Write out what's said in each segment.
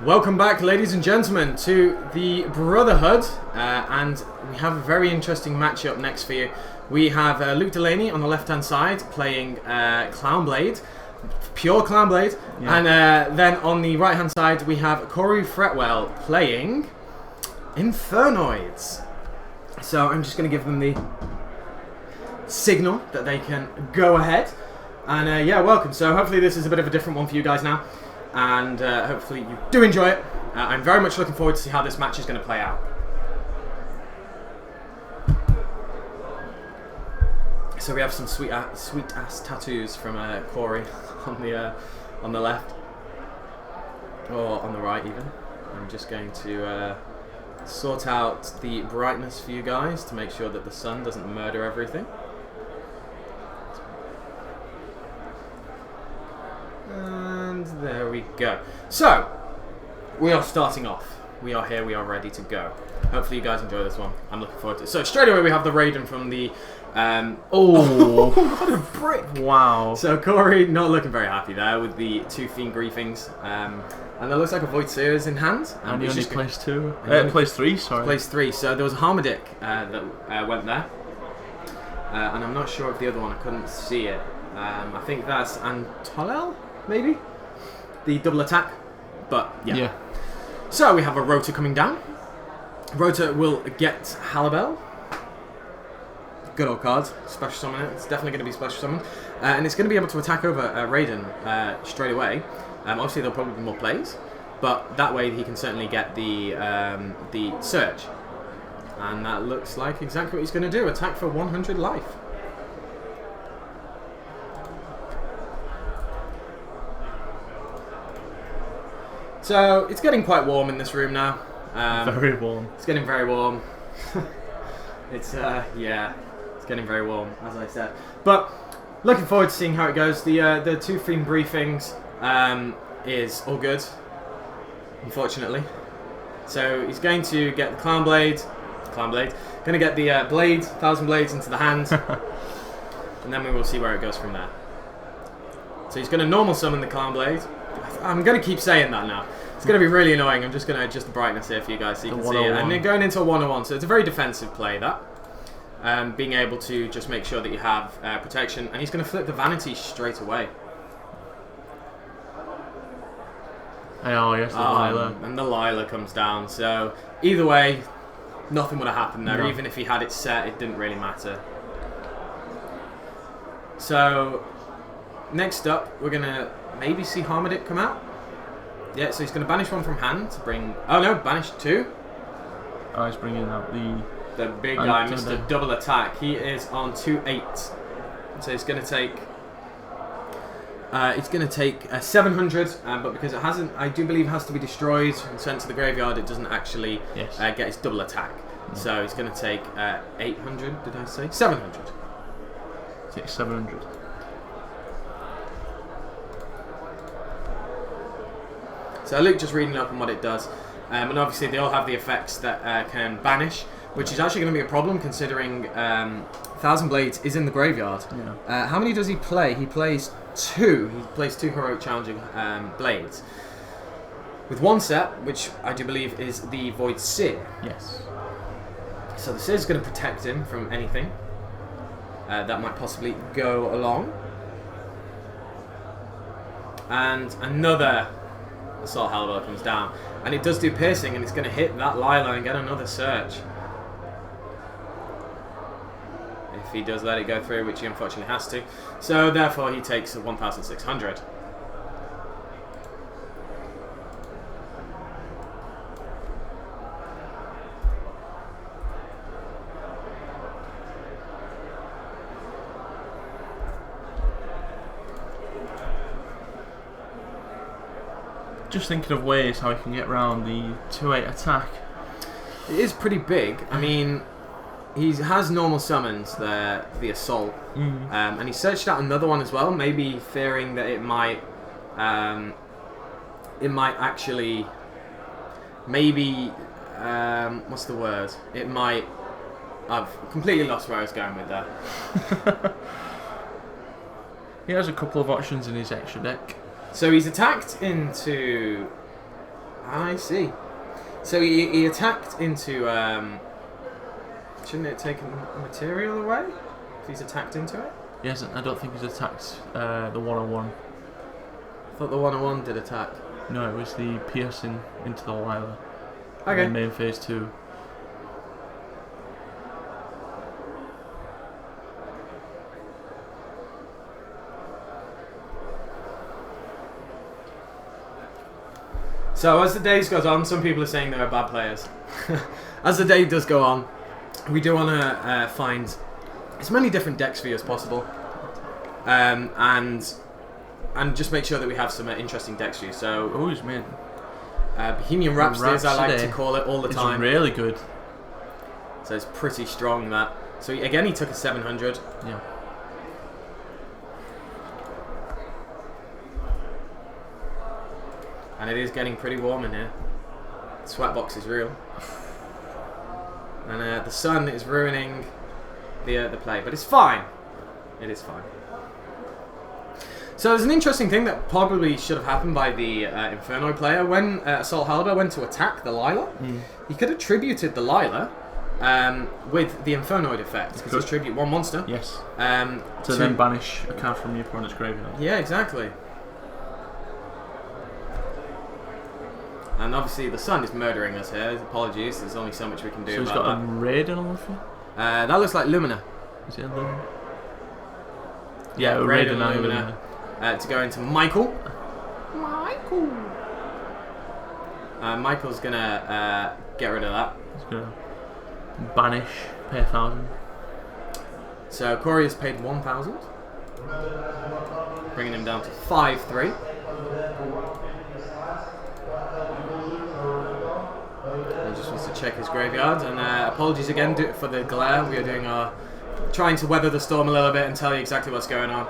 Welcome back, ladies and gentlemen, to the Brotherhood, and we have a very interesting matchup next for you. We have Luke Delaney on the left-hand side playing Clownblade, pure Clownblade, and then on the right-hand side we have Corey Fretwell playing Infernoids. So I'm just going to give them the signal that they can go ahead, and yeah, welcome. So hopefully this is a bit of a different one for you guys now. And hopefully you do enjoy it. I'm very much looking forward to see how this match is going to play out. So we have some sweet ass tattoos from Corey on the left, or on the right even. I'm just going to sort out the brightness for you guys to make sure that the sun doesn't murder everything. And there we go. So, we are starting off. We are here, we are ready to go. Hopefully you guys enjoy this one. I'm looking forward to it. So, straight away we have the Raiden from the... oh, what a brick! Wow. So, Corey not looking very happy there with the two Fiend Griefings. And there looks like a Void Seer is in hand. And he only plays two. Plays three, sorry. Plays three. So, there was a Harmadic that went there. And I'm not sure of the other one. I couldn't see it. I think that's Antolel? Maybe? The double attack. But, yeah. So, we have a Rota coming down. Rota will get Halibel. Good old card. Special summon it. It's definitely going to be special summoned. And it's going to be able to attack over Raiden straight away. Obviously, there'll probably be more plays. But that way, he can certainly get the Surge. And that looks like exactly what he's going to do. Attack for 100 life. So, it's getting quite warm in this room now. Very warm. It's getting very warm. It's, yeah, it's getting very warm, as I said. But, looking forward to seeing how it goes. The two Fiend Briefings is all good, unfortunately. So, he's going to get the Clownblade, going to get the Blade, 1,000 Blades into the hand, and then we will see where it goes from there. So, he's going to normal summon the Clownblade. I'm going to keep saying that now. It's going to be really annoying. I'm just going to adjust the brightness here for you guys so you can see it. And then going into a 101, so it's a very defensive play, that. Being able to just make sure that you have protection. And he's going to flip the Vanity straight away. Oh, yes, the Lila. And the Lila comes down. So, either way, nothing would have happened there. No. Even if he had it set, it didn't really matter. So, next up, we're going to maybe see Harmadic come out. Yeah, so he's going to banish one from hand to bring... Oh no, banish two. Oh, he's bringing out the big guy, Mr. Double Attack. He is on 2-8. So he's going to take... it's going to take 700, but because it hasn't... I do believe it has to be destroyed and sent to the graveyard, it doesn't actually get his double attack. Yeah. So he's going to take 800, did I say? 700. Take 700. So Luke just reading up on what it does, and obviously they all have the effects that can banish, which is actually going to be a problem considering 1,000 Blades is in the graveyard. Yeah. How many does he play? He plays two. He plays two Heroic Challenging Blades. With one set, which I do believe is the Void Seer. Yes. So the Seer is going to protect him from anything that might possibly go along. And another Assault Halibel comes down, and it does do piercing, and it's going to hit that Lila and get another Surge. If he does let it go through, which he unfortunately has to. So therefore he takes 1,600. Just thinking of ways how he can get around the 2-8 attack. It is pretty big. I mean, he has normal summons, the assault, and he searched out another one as well. Maybe fearing that it might actually, maybe what's the word? It might. I've completely lost where I was going with that. He has a couple of options in his extra deck. So he's attacked into I see. So he attacked into. Shouldn't it have taken material away? If he's attacked into it? He hasn't. I don't think he's attacked the 101. I thought the 101 did attack. No, it was the piercing into the Lila. Okay. In main phase 2. So as the days goes on, some people are saying there are bad players. As the day does go on, we do want to find as many different decks for you as possible, and just make sure that we have some interesting decks for you. So, who's min? Bohemian Rhapsody, as I like to call it all the time. It's really good. So it's pretty strong, that. So again, he took a 700. Yeah. And it is getting pretty warm in here. The sweatbox is real. And the sun is ruining the play, but it's fine. It is fine. So there's an interesting thing that probably should have happened by the Infernoid player. When Assault Halberd went to attack the Lila, he could have tributed the Lila with the Infernoid effect, because it's tribute one monster. Yes. To then banish a card from your opponent's graveyard. Yeah, exactly. And obviously the sun is murdering us here. Apologies, there's only so much we can do so about he's got that. a raid on the field? That looks like Lumina. Is it a Lumina? Yeah, a raid on Lumina. To go into Michael. Michael's gonna get rid of that. He's gonna banish, pay 1,000. So Corey has paid 1,000, bringing him down to 5-3. He just wants to check his graveyard, and apologies again for the glare. We are doing trying to weather the storm a little bit and tell you exactly what's going on.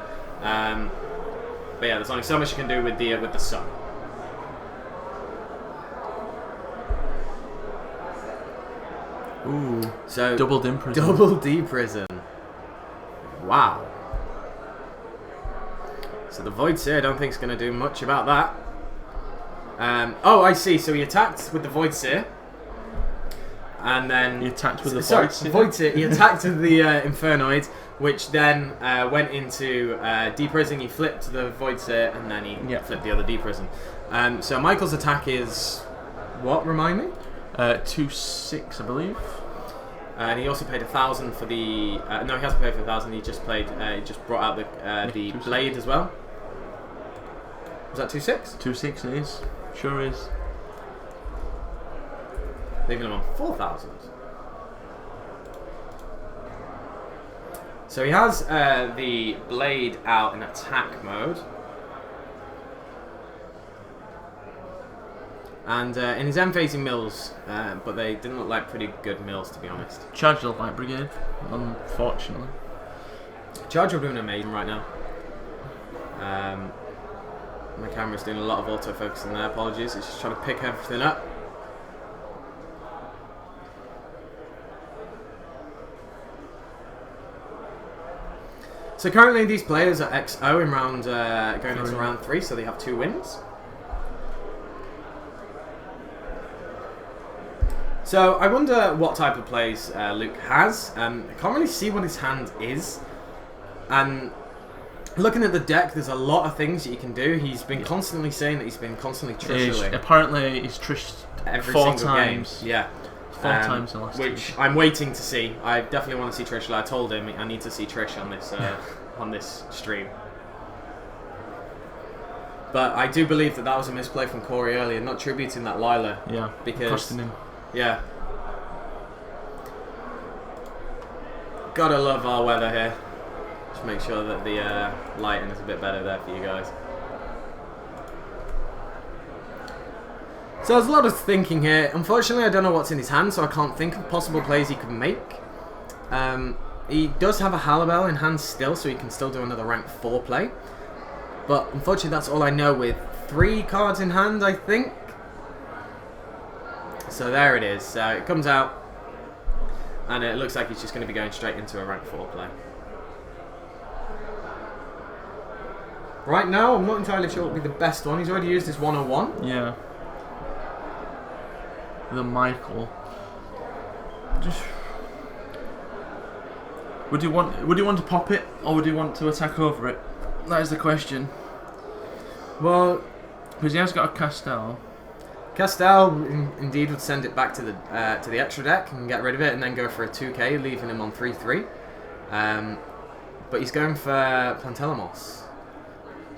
But yeah, there's only so much you can do with the sun. Ooh. So double D prison. Double D prison. Wow. So the Void Seer, I don't think is going to do much about that. Oh, I see. So he attacked with the Void Seer, and then he attacked with the Void Seer. He attacked with the Infernoid, which then went into D prison. He flipped the Void Seer, and then he flipped the other D prison. So Michael's attack is what? Remind me. 2-6, I believe. And he also paid 1,000 for the. No, he hasn't paid for 1,000. He just played. He just brought out the blade as well. Was that 2-6? 2-6 it is. Sure is. Leaving him on 4,000. So he has the blade out in attack mode. And in his end phase he mills, but they didn't look like pretty good mills, to be honest. Charge the Light Brigade, unfortunately. Charge are doing amazing right now. My camera's doing a lot of autofocus in there, apologies. It's just trying to pick everything up. So currently these players are XO in round, going into round 3, so they have 2 wins. So I wonder what type of plays Luke has. I can't really see what his hand is. And looking at the deck, there's a lot of things that you can do. He's been constantly saying that he's been constantly trishing. Apparently he's trished every 4 single times. game. Yeah. 4 times in the last which I'm waiting to see. I definitely want to see Trish. I told him I need to see Trish on this on this stream. But I do believe that was a misplay from Corey earlier, not tributing that Lila. Yeah, because costing him. Yeah. Gotta love our weather here. Just make sure that the lighting is a bit better there for you guys. So there's a lot of thinking here. Unfortunately, I don't know what's in his hand, so I can't think of possible plays he could make. He does have a Halibel in hand still, so he can still do another rank 4 play. But unfortunately, that's all I know with 3 cards in hand, I think. So there it is. It comes out, and it looks like he's just going to be going straight into a rank 4 play. Right now, I'm not entirely sure what would be the best one. He's already used his 101. Yeah. the Michael. Just would you want to pop it, or would you want to attack over it? That is the question. Well, because he has got a Castell. Castell indeed would send it back to the extra deck and get rid of it, and then go for a 2k, leaving him on 3/3. But he's going for Plantelamos.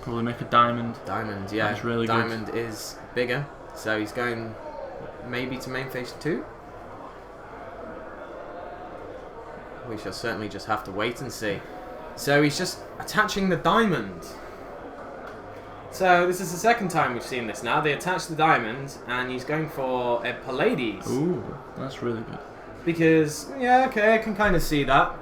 Probably make a diamond. Diamond, yeah. That's really diamond good. is bigger, so he's going maybe to main phase 2. We shall certainly just have to wait and see. So he's just attaching the diamond. So this is the second time we've seen this now. They attach the diamond, and he's going for a Pallades. Ooh, that's really good. Because, yeah, okay, I can kind of see that.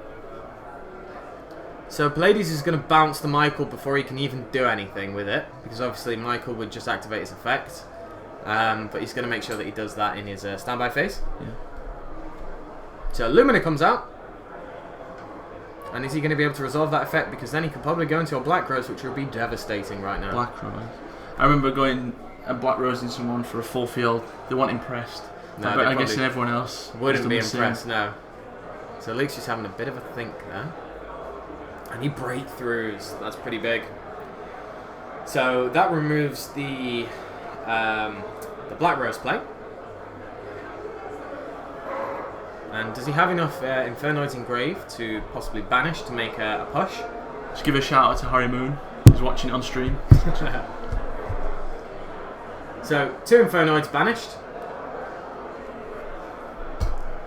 So Pallades is going to bounce the Michael before he can even do anything with it. Because obviously Michael would just activate his effect. But he's going to make sure that he does that in his standby phase. Yeah. So Lumina comes out. And is he going to be able to resolve that effect? Because then he could probably go into a Black Rose, which would be devastating right now. Black Rose. I remember going and Black Rosing someone for a full field. They weren't impressed. No, but I guess everyone else wouldn't be impressed, no. So Luke's just having a bit of a think there. And he breakthroughs. That's pretty big. So that removes the Black Rose play. And does he have enough Infernoids engraved to possibly banish to make a push? Just give a shout out to Harry Moon, who's watching it on stream. So 2 Infernoids banished.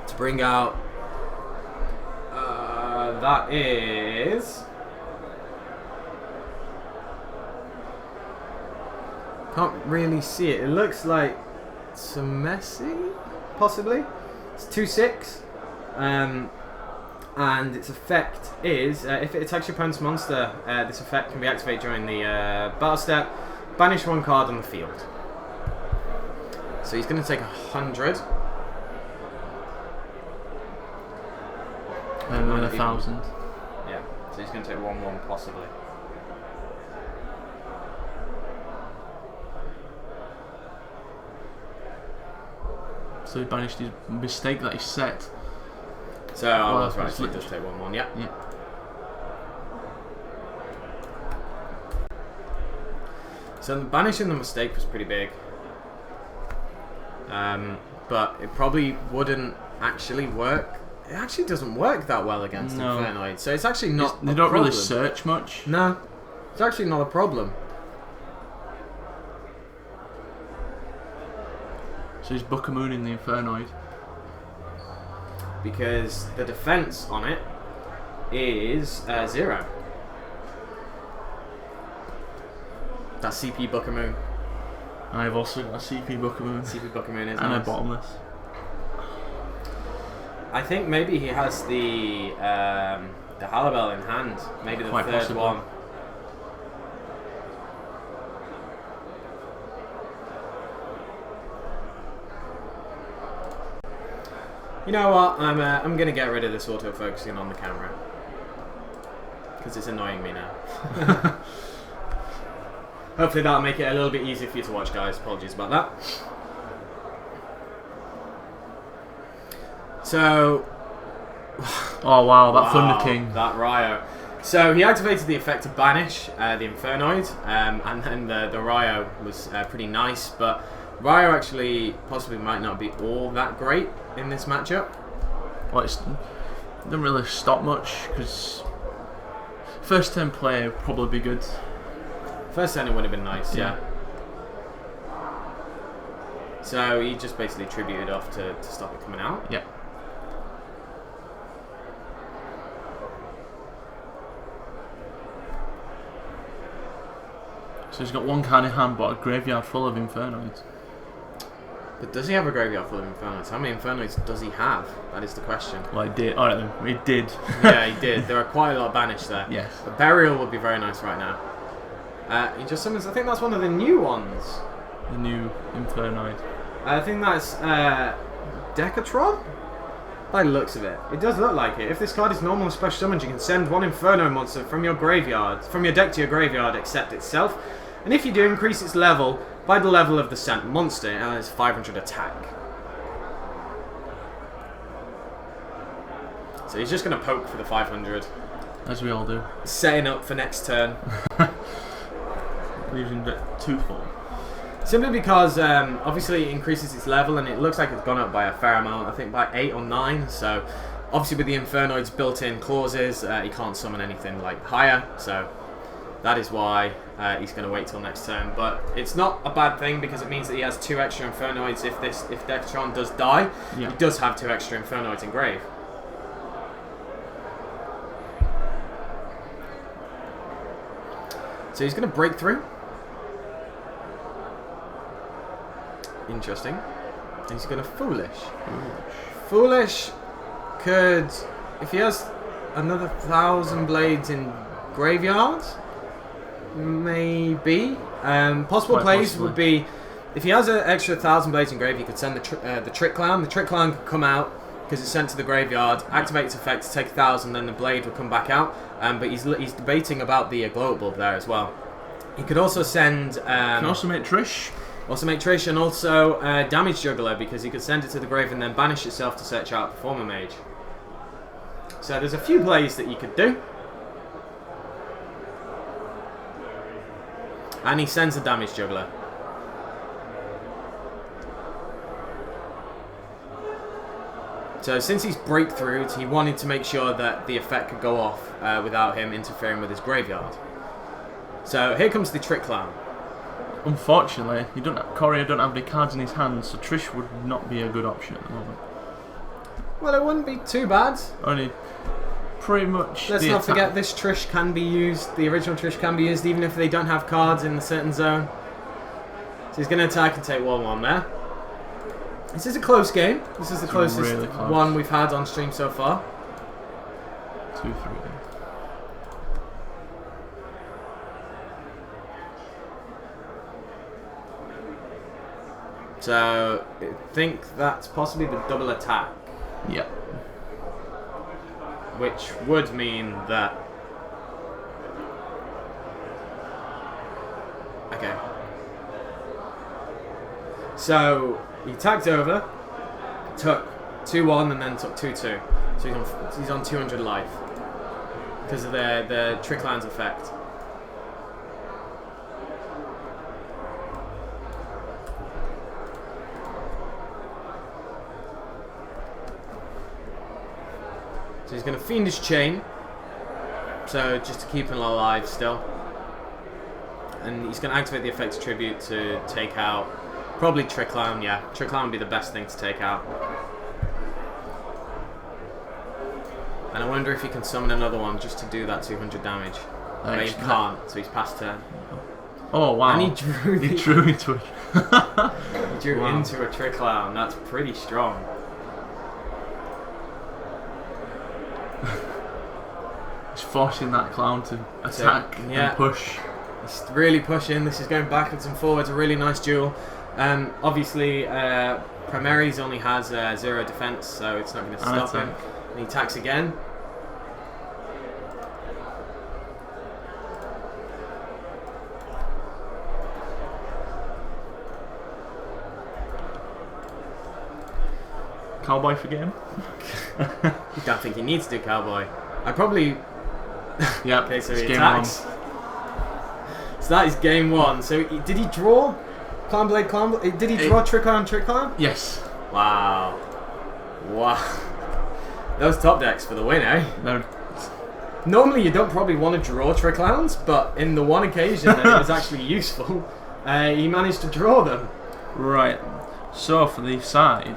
To bring out... that is... Can't really see it. It looks like some messy, possibly. It's 2/6, and its effect is if it attacks your opponent's monster, this effect can be activated during the battle step. Banish 1 card on the field. So he's going to take 100. And then 1,000. Yeah, so he's going to take 1/1 possibly. So he banished his mistake that he set. So I was right, so he does take 1/1, yeah. So banishing the mistake was pretty big. But it probably wouldn't actually work. It actually doesn't work that well against Infernoid. So it's actually not They don't really search much. No, it's actually not a problem. So he's Buckamooning the Infernoid. Because the defense on it is 0. That's CP Buckamoon. I've also got a CP Buckamoon. CP Buckamoon is and nice. a bottomless. I think maybe he has the Halabel in hand. Maybe the Quite third possibly. one. You know what? I'm gonna get rid of this auto focusing on the camera because it's annoying me now. Hopefully that'll make it a little bit easier for you to watch, guys. Apologies about that. So, oh wow, that Thunder King. That Ryo. So he activated the effect to banish the Infernoid, and then the Ryo was pretty nice, but Ryo actually possibly might not be all that great in this matchup. Well, it doesn't really stop much because first turn play would probably be good. First turn it would have been nice, yeah. So he just basically tributed off to stop it coming out. Yeah. So he's got one card in hand, but a graveyard full of Infernoids. But does he have a graveyard full of Infernoids? How many Infernoids does he have? That is the question. Well, he did. Alright then, he did. Yeah, he did. There are quite a lot banished there. Yes. A Burial would be very nice right now. He just summons, I think that's one of the new ones. The new Infernoid. I think that's Decatron? By the looks of it. It does look like it. If this card is normal and special summoned, you can send one Inferno monster from your deck to your graveyard except itself. And if you do, increase its level by the level of the sent monster, and it's 500 attack. So he's just going to poke for the 500. As we all do. Setting up for next turn. Leaves him at 2-4. Simply because obviously it increases its level and it looks like it's gone up by a fair amount, I think by 8 or 9. So obviously with the Infernoid's built-in clauses, he can't summon anything like higher. So that is why he's going to wait till next turn. But it's not a bad thing because it means that he has 2 extra Infernoids. If Decatron does die, he does have 2 extra Infernoids in grave. So he's going to break through. Interesting. And he's going to Foolish. Foolish could, if he has another 1,000 blades in graveyard, maybe. Possible Quite plays possibly. would be, if he has an extra 1,000 blades in grave, he could send the Trick Clown. The Trick Clown could come out because it's sent to the graveyard, activate its effect to take 1,000, then the blade will come back out. But he's debating about the glow bulb there as well. He could also send. Can also make Trish. Also make Trish and also Damage Juggler because he could send it to the grave and then banish itself to search out Performer Mage. So there's a few plays that you could do. And he sends a Damage Juggler. So since he's breakthrough, he wanted to make sure that the effect could go off without him interfering with his graveyard. So here comes the Trick Clown. Unfortunately, Courier don't have any cards in his hand, so Trish would not be a good option at the moment. Well, it wouldn't be too bad. Only pretty much. Let's not forget this Trish can be used. The original Trish can be used even if they don't have cards in a certain zone. So he's going to attack and take 1-1 there. This is a close game. This is the closest really close one we've had on stream so far. 2-3. So I think that's possibly the double attack. Yeah. Which would mean that... Okay. So he attacked over, took 2-1 and then took 2-2. So he's on 200 life. Because of the Trick Clown's effect. So he's going to Fiendish Chain, so just to keep him alive still. And he's going to activate the effect's tribute to take out, probably Trick Clown, yeah. Trick Clown would be the best thing to take out. And I wonder if he can summon another one just to do that 200 damage. But he can't, so he's past turn. Oh wow. And he drew into it. He drew into a Trick Clown, that's pretty strong. He's forcing that clown to attack and push. He's really pushing. This is going backwards and forwards. A really nice duel. Obviously, Primaries only has 0 defense, so it's not going to stop him. And he attacks again. Cowboy for game? I don't think he needs to do Cowboy. I probably... Yeah. Okay, so he attacks. So that is game 1. So did he draw Clown Blade? Did he draw Trick Clown? Yes. Wow. Wow. Those top decks for the win, eh? No. Normally you don't probably want to draw Trick Clowns, but in the one occasion that it was actually useful, he managed to draw them. Right. So for the side,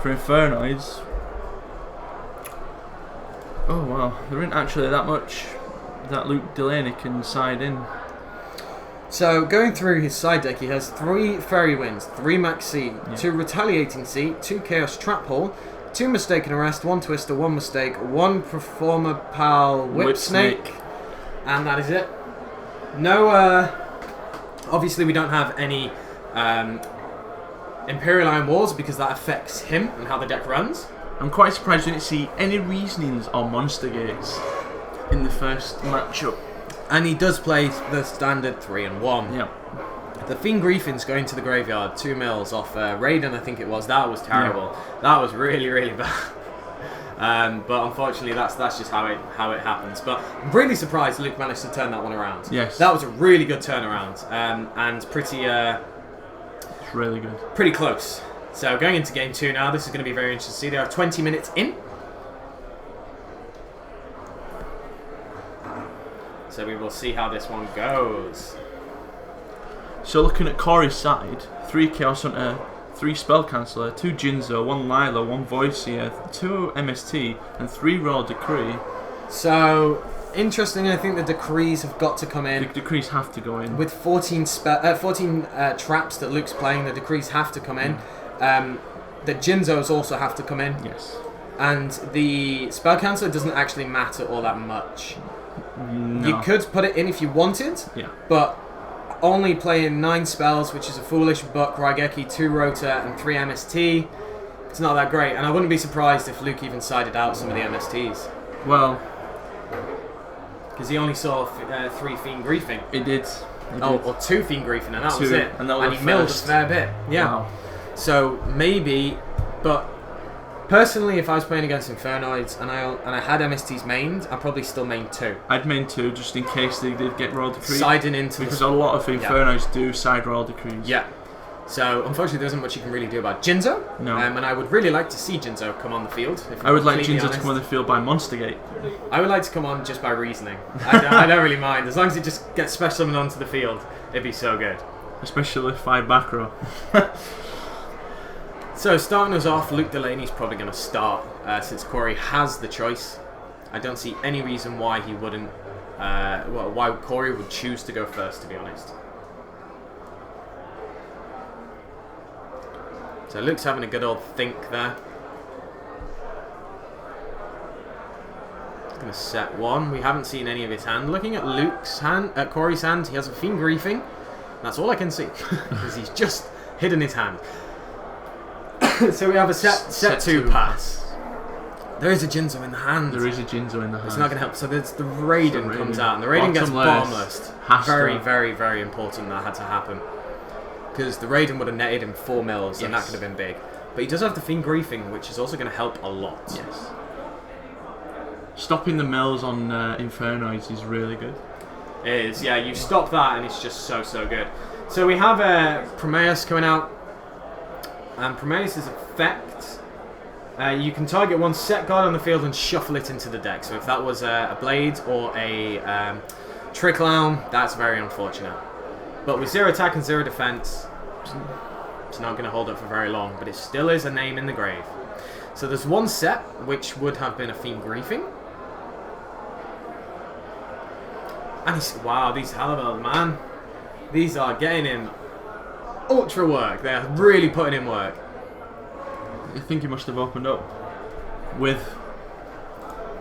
for Infernoids, oh wow, there isn't actually that much that Luke Delaney can side in. So going through his side deck, he has 3 Fairy Winds, 3 Max Seed, 2 Retaliating Seed, 2 Chaos Trap Hole, 2 Mistaken Arrest, 1 Twister, 1 Mistake, 1 Performer Pal Whip Snake, and that is it. No, obviously we don't have any Imperial Iron Wars because that affects him and how the deck runs. I'm quite surprised we didn't see any reasonings or monster gates in the first matchup. And he does play the standard 3 and 1. Yeah. The Fiend Griefin's going to the graveyard, 2 mils off Raiden, I think it was. That was terrible. Yeah. That was really, really bad. But unfortunately, that's just how it happens. But I'm really surprised Luke managed to turn that one around. Yes. That was a really good turnaround, and pretty It's really good. pretty close. So going into game 2 now, this is going to be very interesting to see. They are 20 minutes in. So we will see how this one goes. So looking at Corey's side, 3 Chaos Hunter, 3 Spell Canceller, 2 Jinzo, 1 Lila, 1 Voiceseer, 2 MST, and 3 Royal Decree. So, interesting, I think the decrees have got to come in. The decrees have to go in. With 14 traps that Luke's playing, the decrees have to come in. The Jinzos also have to come in. Yes. And the Spell Canceller doesn't actually matter all that much. No. You could put it in if you wanted, Yeah. but only playing 9 spells, which is a Foolish, Buck, Raigeki, 2 Rota, and 3 MST. It's not that great, and I wouldn't be surprised if Luke even sided out some of the MSTs. Well, because he only saw 3 Fiend Griefing. it did. Or 2 Fiend Griefing, and that was 2, it. and that was he the milled a first. fair bit. Yeah. Wow. So maybe, but personally, if I was playing against Infernoids and I had MSTs mained, I'd probably still main 2. I'd main 2 just in case they did get Royal Decree. Siding into because the... a lot of Infernoids do side Royal Decrees. Yeah. So, unfortunately, there isn't much you can really do about Jinzo. No. And I would really like to see Jinzo come on the field. If I would like completely Jinzo to come on the field by Monstergate. I would like to come on just by reasoning. I don't really mind. As long as it just gets special summoned onto the field, it'd be so good. Especially 5 back row. So, starting us off, Luke Delaney's probably going to start, since Corey has the choice. I don't see any reason why he wouldn't, why Corey would choose to go first, to be honest. So Luke's having a good old think there. He's going to set 1. We haven't seen any of his hand. Looking at Luke's hand, at Corey's hand, he has a Fiend Griefing. That's all I can see, because he's just hidden his hand. So we have a set 2 pass. There is a Jinzo in the hand. There is a Jinzo in the hand. It's not going to help. So there's the Raiden comes out, and the Raiden gets Bottomless. bottomless. Very, very, very important that had to happen. Because the Raiden would have netted him 4 mils, and that could have been big. But he does have the Fiend Griefing, which is also going to help a lot. Yes. Stopping the mills on Infernoids is really good. It is, yeah. You stop that, and it's just so, so good. So we have Prometheus coming out. And Prometheus' effect, you can target 1 set card on the field and shuffle it into the deck. So if that was a Blade or a Tricklown, that's very unfortunate. But with 0 attack and 0 defense, it's not going to hold up for very long, but it still is a name in the grave. So there's 1 set, which would have been a Fiend Griefing. And he's, wow, these Halibel, man. These are getting him ultra work. They're really putting in work. I think he must have opened up with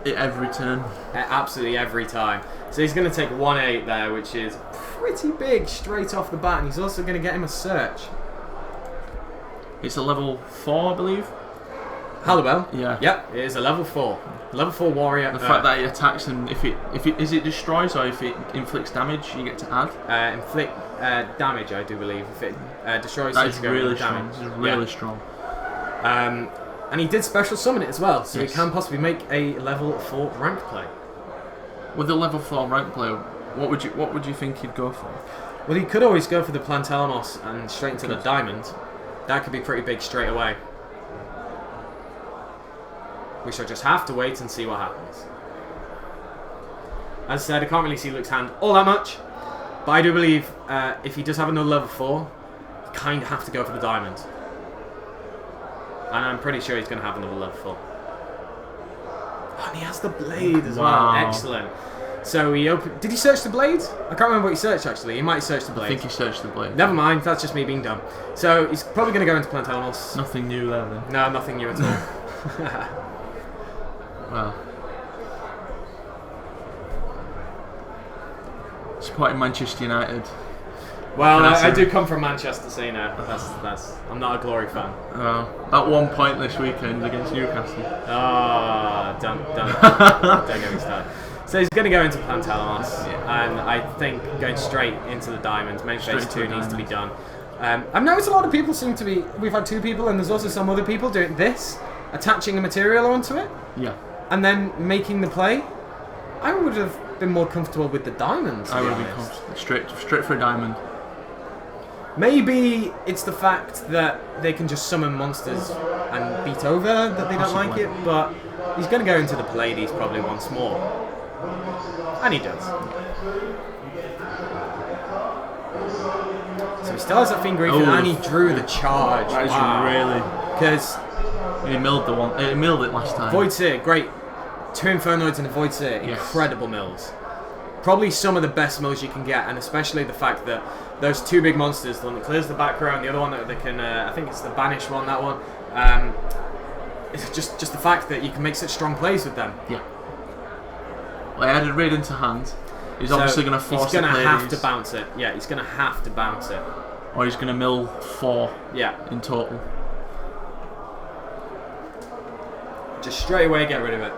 it every turn. Absolutely every time. So he's going to take 1/8 there, which is pretty big straight off the bat. And he's also going to get him a search. It's a level 4, I believe. Halibel? Yeah. Yep, it is a level 4. Level 4 warrior. The fact that it attacks and if it destroys or if it inflicts damage, you get to add. Inflict damage, I do believe. If it destroys, That is it's really damage. strong. It's really strong. And he did special summon it as well, so Yes. he can possibly make a level 4 rank play. With a level 4 rank player, what would you think he'd go for? Well, he could always go for the Plantelamos and straight into the diamond. That could be pretty big straight away. We shall just have to wait and see what happens. As I said, I can't really see Luke's hand all that much, but I do believe if he does have another level 4, you kind of have to go for the diamond. And I'm pretty sure he's going to have another level 4. Oh, and he has the blade as well. Excellent. So he opened... Did he search the blade? I can't remember what he searched, actually. He might search the blade. I think he searched the blade. Never mind, that's just me being dumb. So he's probably going to go into Plantelamos. Nothing new there then. No, nothing new at all. Well, supporting Manchester United. Well, I do come from Manchester, so you know, that's I'm not a Glory fan. At one point this weekend against Newcastle. Don't get me started. So he's going to go into Plantelamos, and I think going straight into the diamonds. Main phase 2 needs to be done. I've noticed a lot of people seem to be... We've had 2 people, and there's also some other people doing this. attaching a material onto it, Yeah. and then making the play, I would have been more comfortable with the diamonds. I would have been comfortable. Straight for a diamond. Maybe it's the fact that they can just summon monsters and beat over that they don't like Possibly. it, but he's going to go into the Pallades probably once more. And he does. So he still has that Fiend Griffin and he drew the charge. That is really... Because He milled the one. He milled it last time. Void Seer, great. 2 Infernoids and a Void Seer, incredible mills. Probably some of the best mills you can get, and especially the fact that those 2 big monsters, the one that clears the back row and the other one that can, I think it's the Banish one, that one, it's just the fact that you can make such strong plays with them. Yeah. Well, I added Raid into hand. He's obviously going to force He's the going to play have these. to bounce it. Yeah, he's going to have to bounce it. Or he's going to mill 4 in total. Just straight away get rid of it.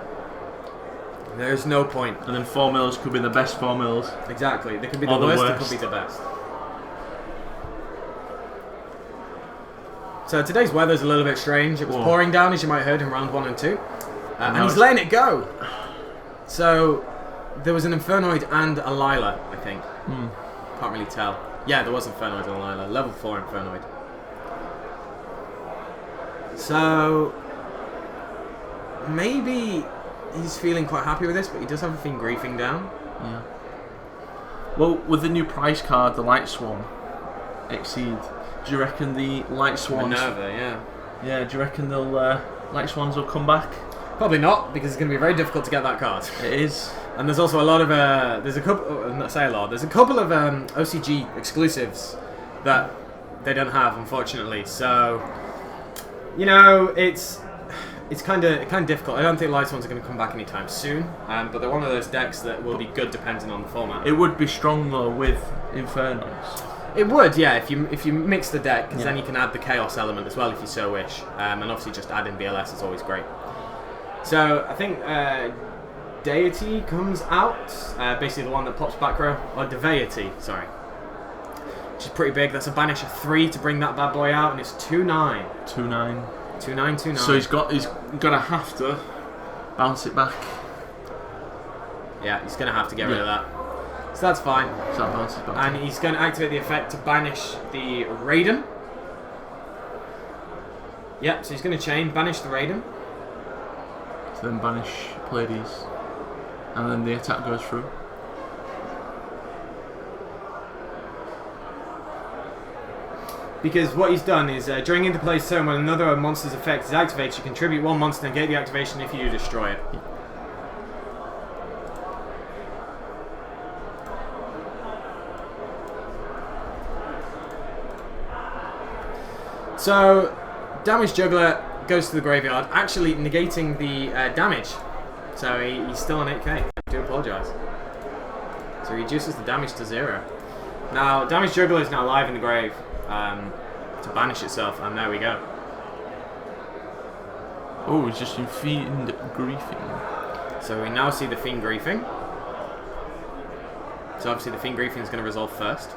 There's no point. And then 4 mills could be the best 4 mills. Exactly. They could be the Or the worst, they worst. could be the best. So today's weather's a little bit strange. It was pouring down, as you might have heard, in round 1 and 2. And he's letting it go. So there was an Infernoid and a Lila, I think. Can't really tell. Yeah, there was Infernoid and a Lila. Level 4 Infernoid. So maybe he's feeling quite happy with this, but he does have a Fiend Griefing down. Yeah. Well, with the new prize card, the Light Swan, Exceed, do you reckon the Light Swans... Minerva, yeah. Yeah, do you reckon they'll Light Swans will come back? Probably not, because it's going to be very difficult to get that card. It is. And there's also a lot of there's a couple. Not say a lot. There's a couple of OCG exclusives that they don't have, unfortunately. So, you know, it's kind of difficult. I don't think Light Swans are going to come back anytime soon. But they're one of those decks that will be good depending on the format. It would be strong though with Infernoids. It would, yeah, if you mix the deck, because then you can add the Chaos element as well if you so wish. And obviously just adding BLS is always great. So I think Deity comes out, basically the one that pops back row, or Deveity, sorry. Which is pretty big. That's a banish of 3 to bring that bad boy out, and it's 2/9. 2/9. 2/9, 2/9. So he's gonna have to bounce it back. Yeah, he's gonna have to get rid of that. So that's fine. So that bounces back. And he's going to activate the effect to banish the Raiden. Yep, so he's going to chain, banish the Raiden. So then banish Pallades, and then the attack goes through. Because what he's done is, during interplay turn, when another monster's effect is activated, you contribute 1 monster and get the activation if you do destroy it. So, Damage Juggler goes to the graveyard, actually negating the damage. So he's still on 8k. I do apologise. So he reduces the damage to 0. Now, Damage Juggler is now live in the grave to banish itself, and there we go. Oh, he's just in Fiend Griefing. So we now see the Fiend Griefing. So obviously the Fiend Griefing is going to resolve first.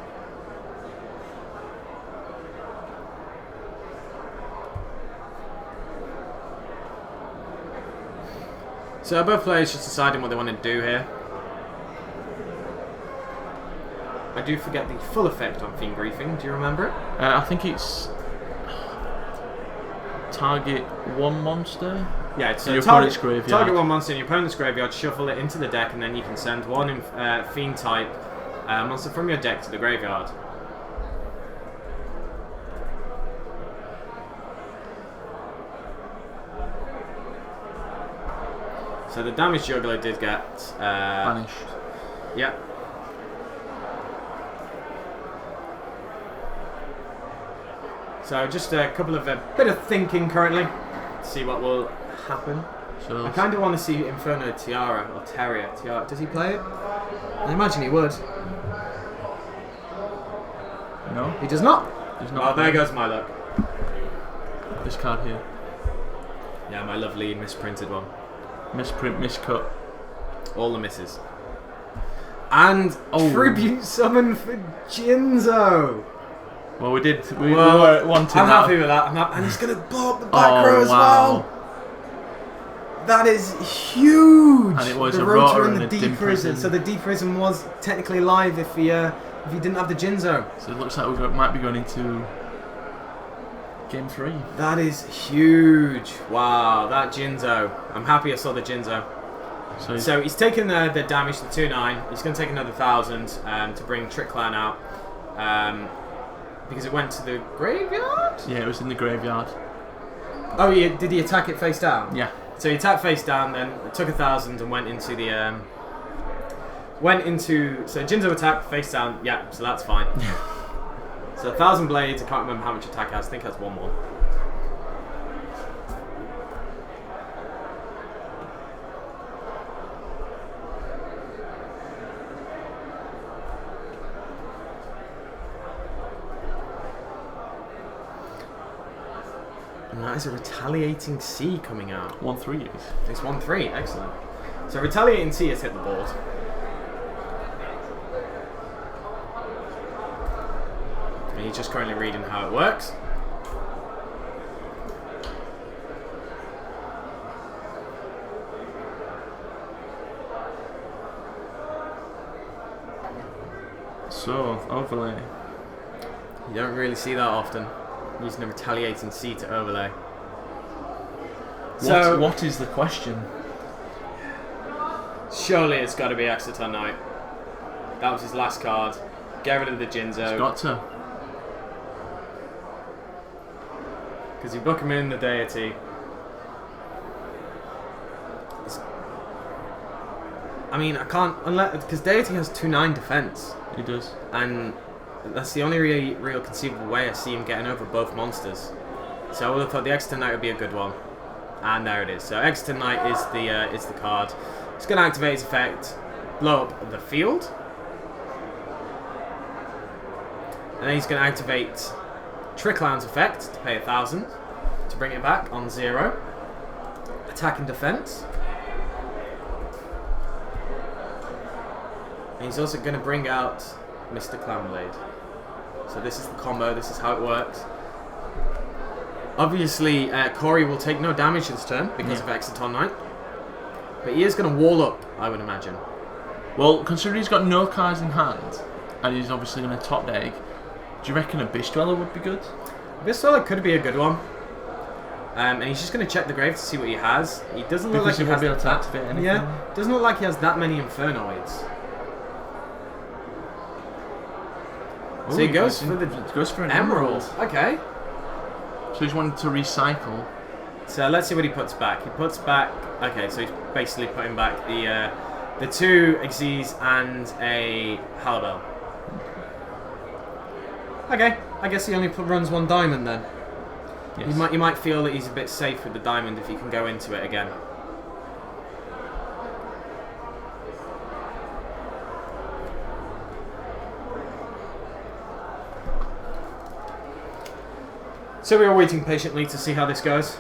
So both players just deciding what they want to do here. I do forget the full effect on Fiend Griefing. Do you remember it? I think it's target 1 monster. Yeah, it's in your opponent's graveyard. Target 1 monster in your opponent's graveyard, shuffle it into the deck, and then you can send 1 Fiend type monster from your deck to the graveyard. So the Damage Juggler did get Banished. Yeah. So just a couple of bit of thinking currently to see what will happen. So I kind of want to see Inferno Tiara or Terrier. Tiara. Does he play it? I imagine he would. No, He does not. he's Well, not. there goes my luck. This card here. Yeah, my lovely misprinted one. Misprint, miscut. All the misses. And Oh. Tribute Summon for Jinzo. Well, we were at 1 to I'm now. happy with that. And he's going to blow up the back row as well. That is huge! And it was the a rotor rotor and the and a D dim prison. prison. So the D prison was technically alive if he didn't have the Jinzo. So it looks like we might be going into game 3. That is huge. Wow, that Jinzo. I'm happy I saw the Jinzo. So he's taken the damage to 2-9. He's going to take another 1,000 to bring Trick Clown out. Because it went to the graveyard? Yeah, it was in the graveyard. Oh, yeah. Did he attack it face down? Yeah. So he attacked face down, then took 1,000 and went into the so Jinzo attack face down. Yeah, so that's fine. So 1,000 blades. I can't remember how much attack it has. I think it has 1 more. And that is a Retaliating Sea coming out. 1-3 is. It's 1-3, excellent. So Retaliating Sea has hit the board. And he's just currently reading how it works. So, overlay. You don't really see that often. Using a Retaliating Sea to overlay. So What is the question? surely it's got to be Exeter Knight. That was his last card. Get rid of the Jinzo. It's got to. Because you book him in the deity. I mean, I can't unless because deity has 2-9 defense, He does. and that's the only real conceivable way I see him getting over both monsters. So I would have thought the Exeter Knight would be a good one, and there it is. So Exeter Knight is the card. It's going to activate his effect, blow up the field, and then he's going to activate Trick Clown's effect to pay 1,000 to bring it back on 0. Attack and defense. And he's also going to bring out Mr. Clownblade. So this is the combo, this is how it works. Obviously, Corey will take no damage this turn because of Exeter Knight. But he is going to wall up, I would imagine. Well, considering he's got no cards in hand, and he's obviously going to top deck, do you reckon a Bish Dweller would be good? Bistwiller could be a good one. And he's just going to check the grave to see what he has. He doesn't look like he won't has be able to activate anything. Yeah, doesn't look like he has that many Infernoids. So he goes for an Emerald. Okay. So he's wanting to recycle. So let's see what he puts back. He puts back. Okay, so he's basically putting back the 2 Xyz and a Halibel. Okay, I guess he only runs 1 diamond then. Yes. You might feel that he's a bit safe with the diamond if he can go into it again. So we are waiting patiently to see how this goes.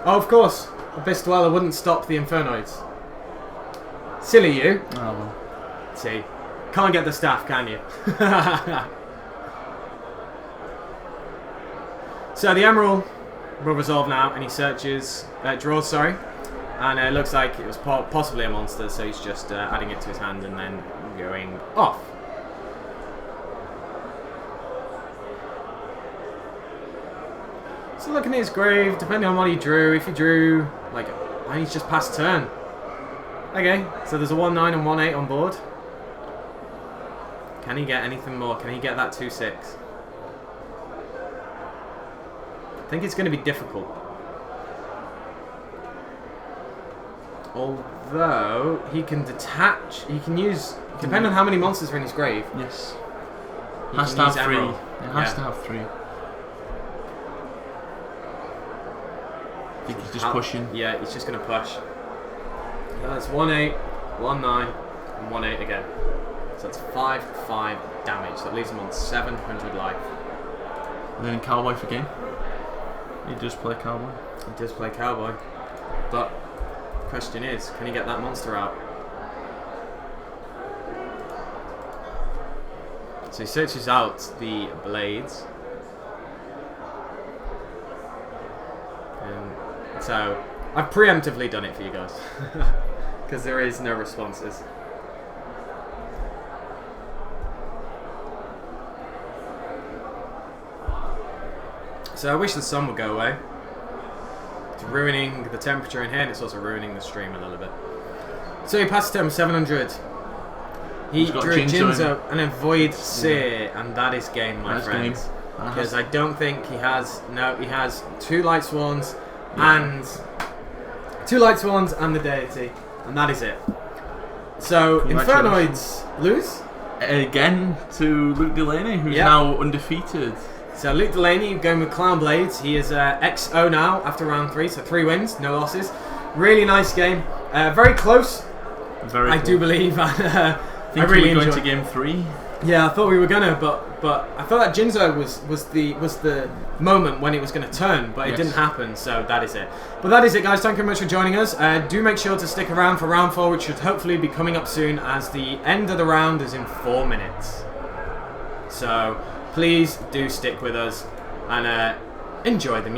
Oh, of course, Abyss Dweller wouldn't stop the Infernoids. Silly you. Oh well. See, can't get the staff, can you? So the Emerald will resolve now, and he searches, draws, sorry, and it looks like it was possibly a monster, so he's just adding it to his hand and then going off. So looking at his grave, depending on what he drew, if he drew, like, and he's just past turn. Okay, so there's a 1-9 and 1-8 on board. Can he get anything more? Can he get that 2-6? I think it's going to be difficult. Although, he can detach, he can use, depending on how many monsters are in his grave. Yes. He Has can to have use 3. Emerald. It has to have 3. I think he's just pushing. Yeah, he's just going to push. Yeah, that's 1-8, 1-9, and 1-8 again. So that's 5 damage. That leaves him on 700 life. And then Cowboy for game. He does play Cowboy. He does play Cowboy. But the question is, can he get that monster out? So he searches out the blades. So I've preemptively done it for you guys because there is no responses. So I wish the sun would go away. It's ruining the temperature in here, and it's also ruining the stream a little bit. So he passed turn 700. He drew Jinzo and avoid Seer, and that is game, my friends. Because I don't think he has. No, he has 2 Light Swans and 2 Light Swans and the Deity, and that is it. So Infernoids lose again to Luke Delaney, who's now undefeated. So Luke Delaney going with Clown Blades. He is XO now after round 3, so 3 wins, no losses. Really nice game. Very close. Very I close. do believe. I really we were going enjoyed to game 3. Yeah, I thought we were gonna, but I thought that Jinzo was the moment when it was gonna turn, but it didn't happen. So that is it. But that is it, guys. Thank you very much for joining us. Do make sure to stick around for round 4, which should hopefully be coming up soon, as the end of the round is in 4 minutes. So please do stick with us and enjoy the music.